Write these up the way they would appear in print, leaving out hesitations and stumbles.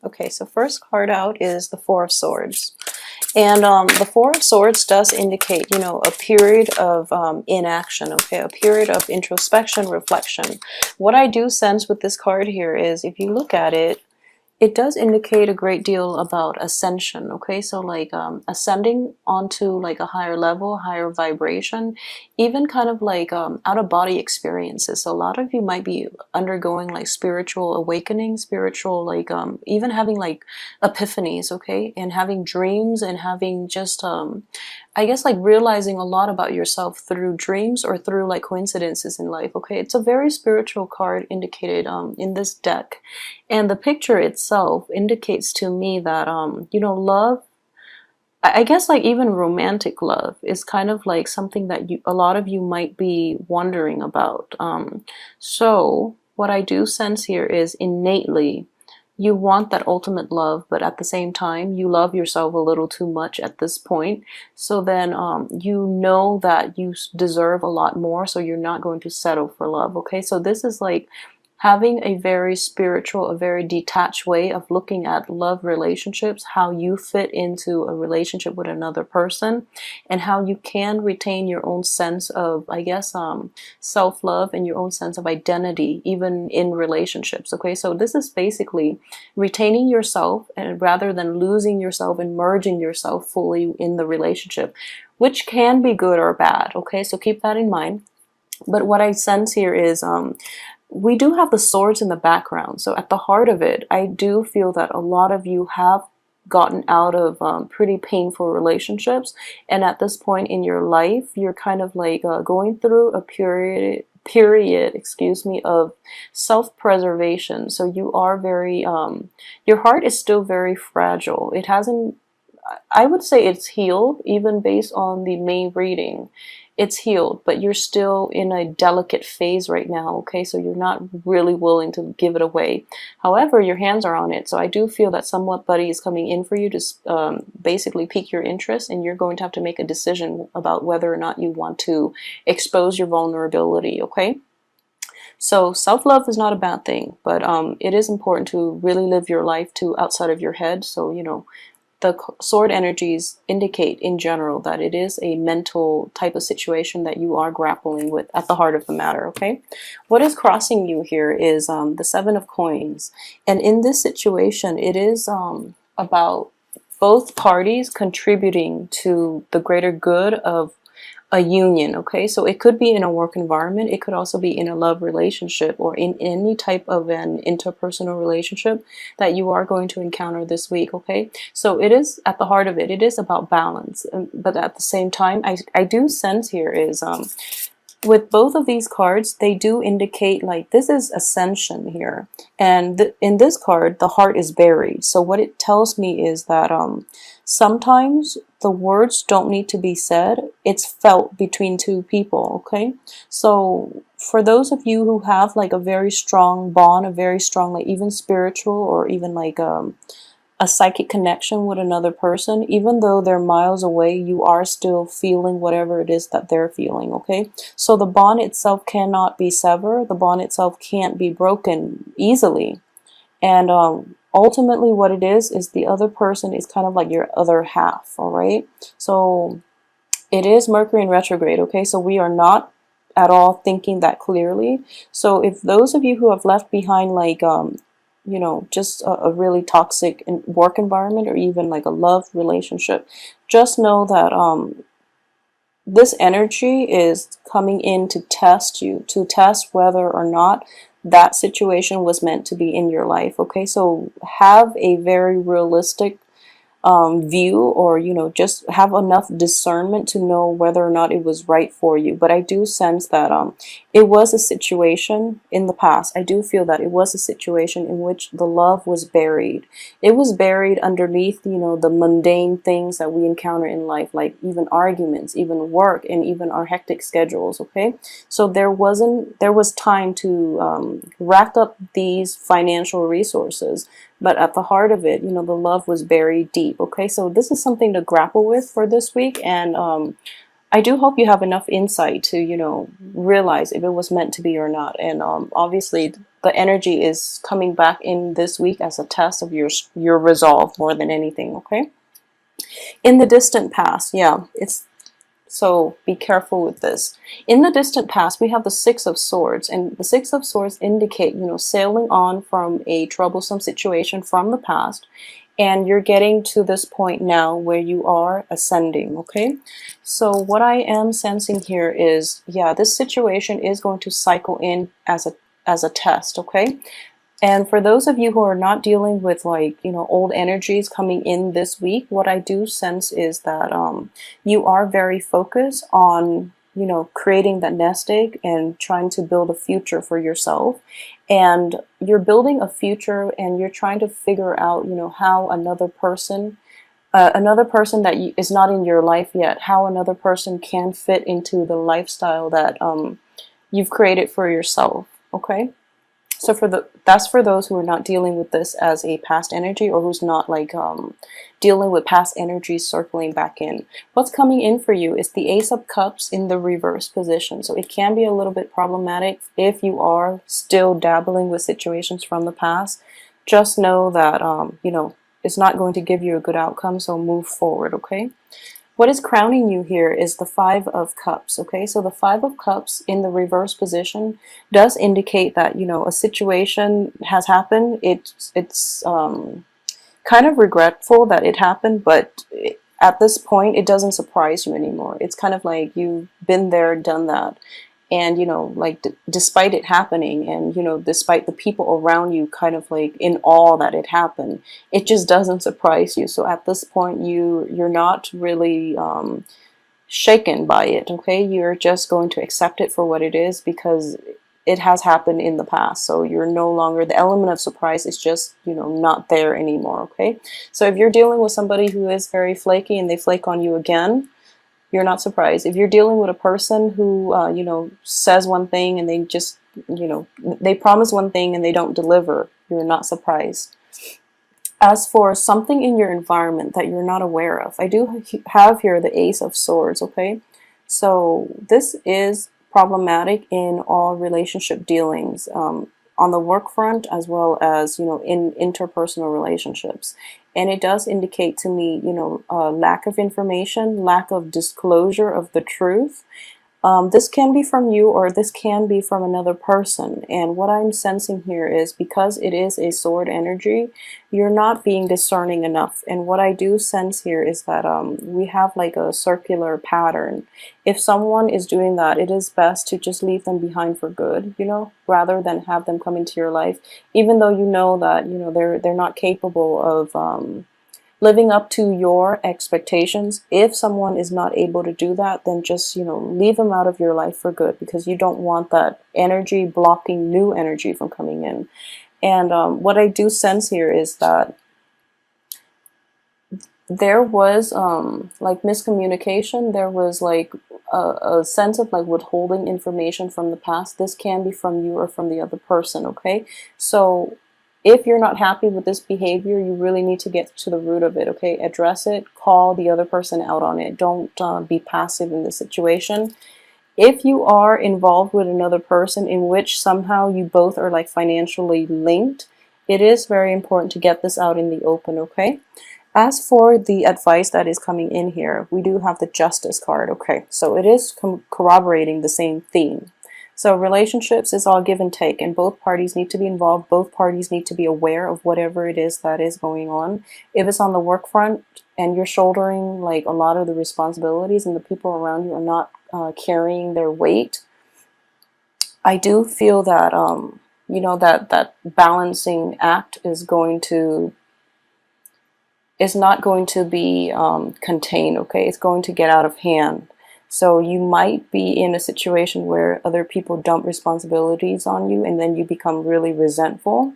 Okay, so first card out is the Four of Swords. And the Four of Swords does indicate, you know, a period of inaction, okay, a period of introspection, reflection. What I do sense with this card here is, if you look at it, it does indicate a great deal about ascension, okay? So like ascending onto like a higher level, higher vibration, even kind of like out-of-body experiences. So a lot of you might be undergoing like spiritual awakening, spiritual like even having like epiphanies, okay? And having dreams and having just I guess like realizing a lot about yourself through dreams or through like coincidences in life, okay? It's a very spiritual card indicated in this deck. And the picture itself indicates to me that, you know, love, I guess like even romantic love is kind of like something that a lot of you might be wondering about. So what I do sense here is innately you want that ultimate love, but at the same time, you love yourself a little too much at this point. So then you know that you deserve a lot more, so you're not going to settle for love, okay? So this is like having a very spiritual, a very detached way of looking at love relationships, how you fit into a relationship with another person, and how you can retain your own sense of, I guess, self-love and your own sense of identity, even in relationships. Okay, so this is basically retaining yourself, and rather than losing yourself and merging yourself fully in the relationship, which can be good or bad. Okay, so keep that in mind. But what I sense here is we do have the swords in the background. So at the heart of it, I do feel that a lot of you have gotten out of pretty painful relationships. And at this point in your life, you're kind of like going through a period, excuse me, of self-preservation. So you are very, your heart is still very fragile. It hasn't, I would say it's healed, even based on the main reading. It's healed, but you're still in a delicate phase right now, okay? So you're not really willing to give it away. However, your hands are on it. So I do feel that somebody is coming in for you to basically pique your interest, and you're going to have to make a decision about whether or not you want to expose your vulnerability, okay? So self-love is not a bad thing, but it is important to really live your life to outside of your head. So, you know, the sword energies indicate in general that it is a mental type of situation that you are grappling with at the heart of the matter, okay? What is crossing you here is the Seven of Coins. And in this situation, it is about both parties contributing to the greater good of a union, okay? So it could be in a work environment, it could also be in a love relationship, or in any type of an interpersonal relationship that you are going to encounter this week, okay? So it is, at the heart of it, it is about balance. But at the same time, I do sense here is with both of these cards, they do indicate like this is ascension here. And in this card, the heart is buried. So what it tells me is that sometimes the words don't need to be said. It's felt between two people, okay? So for those of you who have like a very strong bond, a very strong like even spiritual or even like a psychic connection with another person, even though they're miles away, you are still feeling whatever it is that they're feeling, okay? So the bond itself cannot be severed. The bond itself can't be broken easily. And ultimately what it is the other person is kind of like your other half, all right? So it is Mercury in retrograde, okay? So we are not at all thinking that clearly. So if those of you who have left behind like you know, just a really toxic work environment or even like a love relationship, just know that this energy is coming in to test you, to test whether or not that situation was meant to be in your life, okay? So have a very realistic view, or you know, just have enough discernment to know whether or not it was right for you. But I do sense that it was a situation in the past. I do feel that it was a situation in which the love was buried. It was buried underneath, you know, the mundane things that we encounter in life, like even arguments, even work, and even our hectic schedules, okay? So there was time to rack up these financial resources, but at the heart of it, you know, the love was buried deep, okay? So this is something to grapple with for this week. And I do hope you have enough insight to, you know, realize if it was meant to be or not. And obviously, the energy is coming back in this week as a test of your resolve more than anything. Okay. In the distant past, yeah, it's so be careful with this. In the distant past, we have the Six of Swords, and the Six of Swords indicate, you know, sailing on from a troublesome situation from the past, and you're getting to this point now where you are ascending, okay? So what I am sensing here is, yeah, this situation is going to cycle in as a test, okay? And for those of you who are not dealing with, like, you know, old energies coming in this week, what I do sense is that you are very focused on, you know, creating that nest egg and trying to build a future for yourself. And you're building a future and you're trying to figure out, you know, how another person that is not in your life yet, how another person can fit into the lifestyle that you've created for yourself, okay? So that's for those who are not dealing with this as a past energy, or who's not like dealing with past energies circling back in. What's coming in for you is the Ace of Cups in the reverse position. So it can be a little bit problematic if you are still dabbling with situations from the past. Just know that you know, it's not going to give you a good outcome, so move forward, okay? What is crowning you here is the Five of Cups, okay? So the Five of Cups in the reverse position does indicate that, you know, a situation has happened. It's kind of regretful that it happened, but at this point, it doesn't surprise you anymore. It's kind of like you've been there, done that. And, you know, like, despite it happening, and, you know, despite the people around you kind of like in awe that it happened, it just doesn't surprise you. So at this point, you're not really shaken by it, okay? You're just going to accept it for what it is, because it has happened in the past. So you're no longer, the element of surprise is just, you know, not there anymore, okay? So if you're dealing with somebody who is very flaky and they flake on you again, you're not surprised. If you're dealing with a person who, you know, says one thing and they just, you know, they promise one thing and they don't deliver, you're not surprised. As for something in your environment that you're not aware of, I do have here the Ace of Swords, okay? So this is problematic in all relationship dealings, on the work front, as well as, you know, in interpersonal relationships. And it does indicate to me, you know, lack of information, lack of disclosure of the truth. This can be from you, or this can be from another person. And what I'm sensing here is, because it is a sword energy, you're not being discerning enough. And what I do sense here is that we have like a circular pattern. If someone is doing that, it is best to just leave them behind for good, you know, rather than have them come into your life, even though you know that, you know, they're not capable of living up to your expectations. If someone is not able to do that, then just, you know, leave them out of your life for good, because you don't want that energy blocking new energy from coming in. And what I do sense here is that there was like miscommunication. There was like a sense of like withholding information from the past. This can be from you or from the other person, okay? So if you're not happy with this behavior, you really need to get to the root of it, okay? Address it, call the other person out on it. Don't be passive in this situation. If you are involved with another person in which somehow you both are like financially linked, it is very important to get this out in the open, okay? As for the advice that is coming in here, we do have the Justice card, okay? So it is corroborating the same theme. So relationships is all give and take, and both parties need to be involved. Both parties need to be aware of whatever it is that is going on. If it's on the work front and you're shouldering like a lot of the responsibilities and the people around you are not carrying their weight, I do feel that you know, that balancing act is not going to be contained, okay? It's going to get out of hand. So you might be in a situation where other people dump responsibilities on you, and then you become really resentful.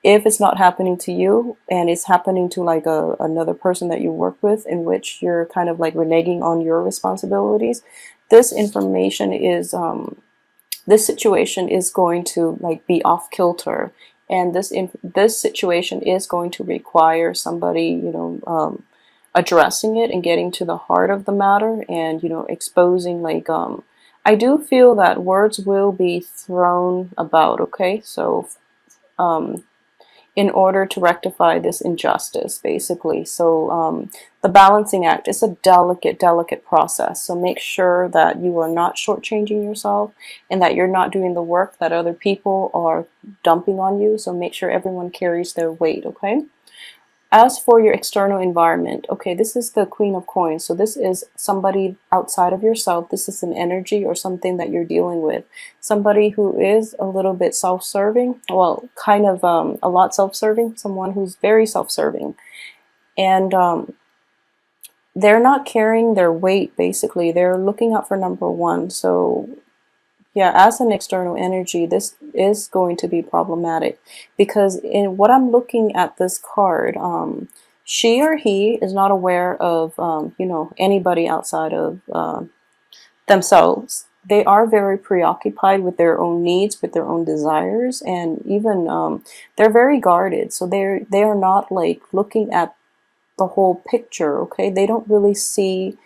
If it's not happening to you and it's happening to like another person that you work with, in which you're kind of like reneging on your responsibilities, this information is this situation is going to like be off kilter, and this situation is going to require somebody, you know, addressing it and getting to the heart of the matter, and exposing, like, I do feel that words will be thrown about, okay? So um, in order to rectify this injustice, basically. So the balancing act is a delicate process. So make sure that you are not shortchanging yourself and that you're not doing the work that other people are dumping on you. So make sure everyone carries their weight, okay? As for your external environment, okay, this is the Queen of Coins. So this is somebody outside of yourself. This is an energy or something that you're dealing with. Somebody who is a little bit self-serving, well, kind of a lot self-serving, someone who's very self-serving. And they're not carrying their weight, basically. They're looking out for number one. So yeah, as an external energy, this is going to be problematic, because in what I'm looking at this card, she or he is not aware of, anybody outside of themselves. They are very preoccupied with their own needs, with their own desires, and even they're very guarded. So they are not like looking at the whole picture. Okay, they don't really see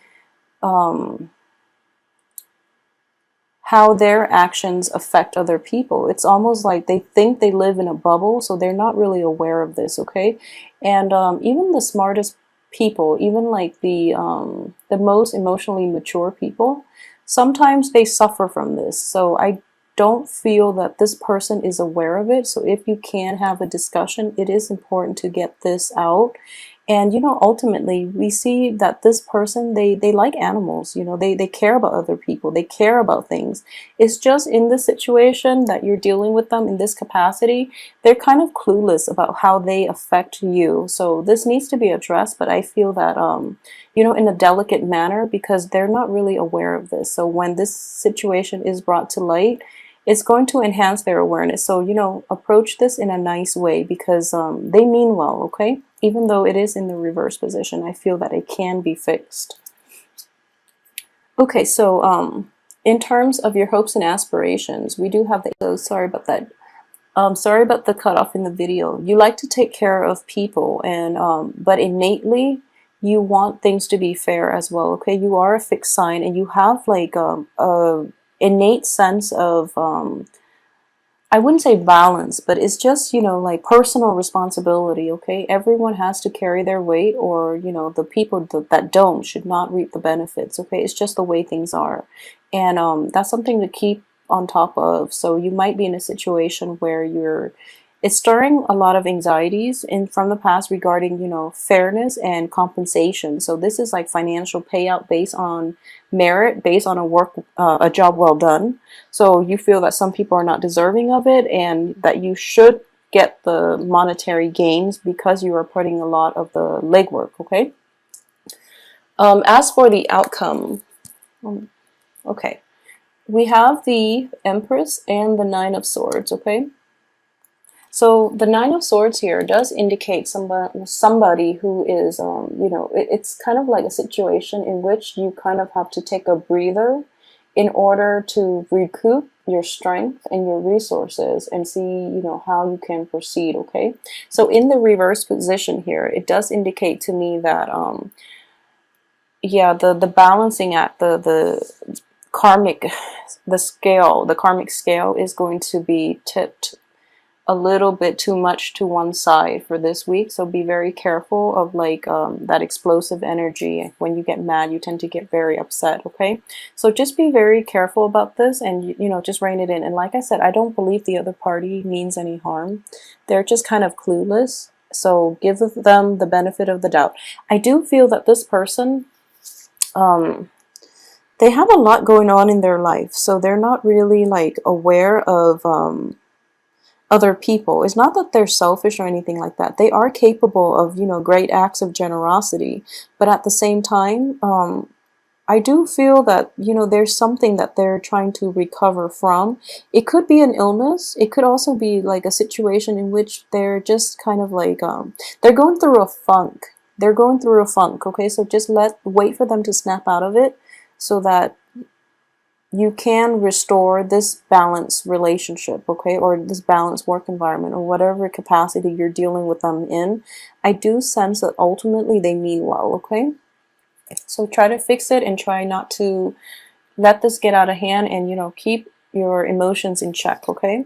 how their actions affect other people. It's almost like they think they live in a bubble, so they're not really aware of this, okay? And even the smartest people, even like the most emotionally mature people, sometimes they suffer from this. So I don't feel that this person is aware of it. So if you can have a discussion, it is important to get this out. And ultimately we see that this person, they like animals, they care about other people, they care about things. It's just in this situation that you're dealing with them in this capacity, they're kind of clueless about how they affect you. So this needs to be addressed, but I feel that in a delicate manner, because they're not really aware of this. So when this situation is brought to light, it's going to enhance their awareness. So, approach this in a nice way, because they mean well, okay? Even though it is in the reverse position, I feel that it can be fixed. Okay, so in terms of your hopes and aspirations, we do have the, so sorry about that. Sorry about the cutoff in the video. You like to take care of people, and but innately, you want things to be fair as well, okay? You are a fixed sign, and you have like a innate sense of I wouldn't say balance, but it's just like personal responsibility, okay? Everyone has to carry their weight, or the people that don't should not reap the benefits, okay? It's just the way things are, and that's something to keep on top of. So you might be in a situation where it's stirring a lot of anxieties from the past regarding, fairness and compensation. So this is like financial payout based on merit, based on a job well done. So you feel that some people are not deserving of it, and that you should get the monetary gains because you are putting a lot of the legwork, okay? As for the outcome, okay, we have the Empress and the Nine of Swords, okay? So the Nine of Swords here does indicate somebody who is, it's kind of like a situation in which you kind of have to take a breather in order to recoup your strength and your resources and see, how you can proceed, okay? So in the reverse position here, it does indicate to me that, yeah, the balancing act, the karmic scale is going to be tipped a little bit too much to one side for this week. So be very careful of like that explosive energy. When you get mad, you tend to get very upset, okay? So just be very careful about this, and just rein it in. And like I said, I don't believe the other party means any harm. They're just kind of clueless. So give them the benefit of the doubt. I do feel that this person, they have a lot going on in their life, so they're not really like aware of other people. It's not that they're selfish or anything like that. They are capable of, great acts of generosity. But at the same time, I do feel that, there's something that they're trying to recover from. It could be an illness. It could also be like a situation in which they're just kind of like, they're going through a funk. They're going through a funk, okay? So just wait for them to snap out of it, so that you can restore this balanced relationship, okay, or this balanced work environment, or whatever capacity you're dealing with them in. I do sense that ultimately they mean well, okay? So try to fix it and try not to let this get out of hand, and keep your emotions in check, okay?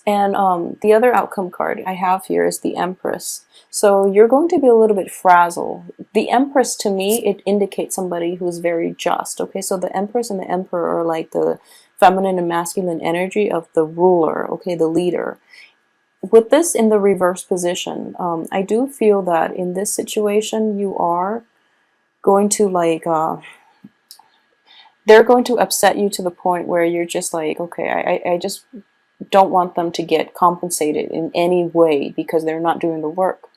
And the other outcome card I have here is the Empress. So you're going to be a little bit frazzled. The Empress, to me, it indicates somebody who's very just, okay? So the Empress and the Emperor are like the feminine and masculine energy of the ruler, okay, the leader. With this in the reverse position, I do feel that in this situation you are going to they're going to upset you to the point where you're just like, okay, I just don't want them to get compensated in any way because they're not doing the work.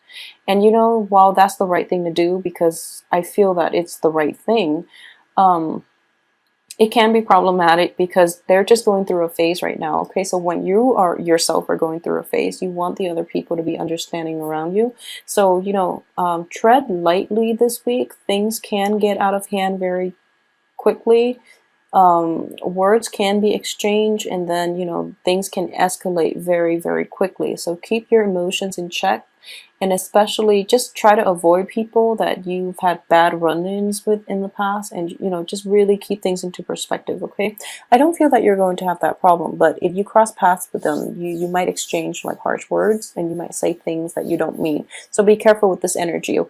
And while that's the right thing to do, because I feel that it's the right thing, it can be problematic because they're just going through a phase right now. Okay, so when you are yourself are going through a phase, you want the other people to be understanding around you. So tread lightly this week. Things can get out of hand very quickly. Words can be exchanged, and then things can escalate very, very quickly. So keep your emotions in check, and especially just try to avoid people that you've had bad run-ins with in the past, and just really keep things into perspective. Okay, I don't feel that you're going to have that problem, but if you cross paths with them, you might exchange like harsh words, and you might say things that you don't mean. So be careful with this energy. Okay?